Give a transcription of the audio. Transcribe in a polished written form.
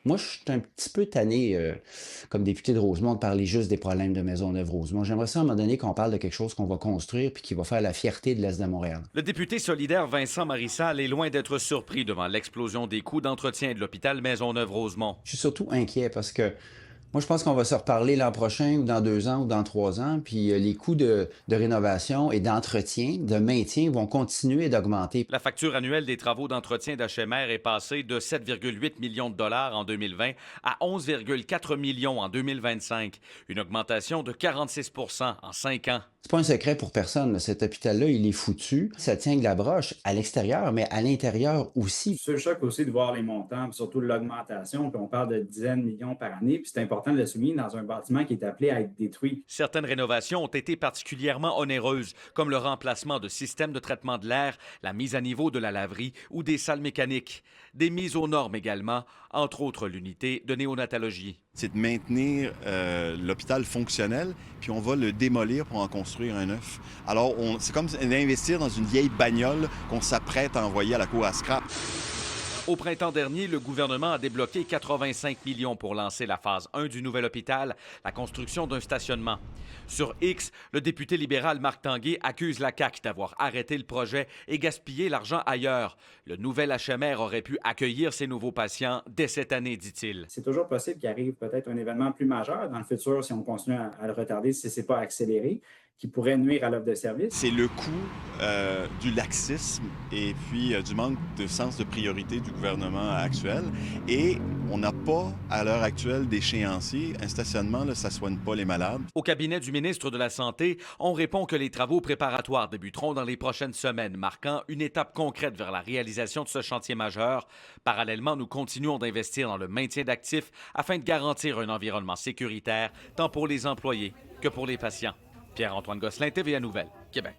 Moi, je suis un petit peu tanné, comme député de Rosemont, de parler juste des problèmes de Maisonneuve-Rosemont. J'aimerais ça, à un moment donné, qu'on parle de quelque chose qu'on va construire puis qui va faire la fierté de l'Est de Montréal. Le député solidaire Vincent Marissal est loin d'être surpris devant l'explosion des coûts d'entretien de l'hôpital Maisonneuve-Rosemont. Je suis surtout inquiet parce que moi, je pense qu'on va se reparler l'an prochain ou dans 2 ans ou dans 3 ans, puis les coûts de rénovation et d'entretien, de maintien vont continuer d'augmenter. La facture annuelle des travaux d'entretien d'HMR est passée de 7,8 millions de dollars en 2020 à 11,4 millions en 2025, une augmentation de 46 en 5 ans. C'est pas un secret pour personne, là, cet hôpital-là, il est foutu. Ça tient de la broche à l'extérieur, mais à l'intérieur aussi. Sur le choc aussi de voir les montants, puis surtout l'augmentation, puis on parle de dizaines de millions par année, puis c'est important de le souligner dans un bâtiment qui est appelé à être détruit. Certaines rénovations ont été particulièrement onéreuses, comme le remplacement de systèmes de traitement de l'air, la mise à niveau de la laverie ou des salles mécaniques. Des mises aux normes également, entre autres l'unité de néonatologie. C'est de maintenir l'hôpital fonctionnel, puis on va le démolir pour en construire un neuf. Alors, c'est comme d'investir dans une vieille bagnole qu'on s'apprête à envoyer à la cour à scrap. Au printemps dernier, le gouvernement a débloqué 85 millions pour lancer la phase 1 du nouvel hôpital, la construction d'un stationnement. Sur X, le député libéral Marc Tanguay accuse la CAQ d'avoir arrêté le projet et gaspillé l'argent ailleurs. Le nouvel HMR aurait pu accueillir ces nouveaux patients dès cette année, dit-il. C'est toujours possible qu'il arrive peut-être un événement plus majeur dans le futur si on continue à le retarder, si ce n'est pas accéléré, qui pourrait nuire à l'offre de service. C'est le coût du laxisme et puis du manque de sens de priorité du gouvernement actuel. Et on n'a pas, à l'heure actuelle, d'échéancier. Un stationnement, là, ça ne soigne pas les malades. Au cabinet du ministre de la Santé, on répond que les travaux préparatoires débuteront dans les prochaines semaines, marquant une étape concrète vers la réalisation de ce chantier majeur. Parallèlement, nous continuons d'investir dans le maintien d'actifs afin de garantir un environnement sécuritaire, tant pour les employés que pour les patients. Pierre-Antoine Gosselin, TVA Nouvelles, Québec.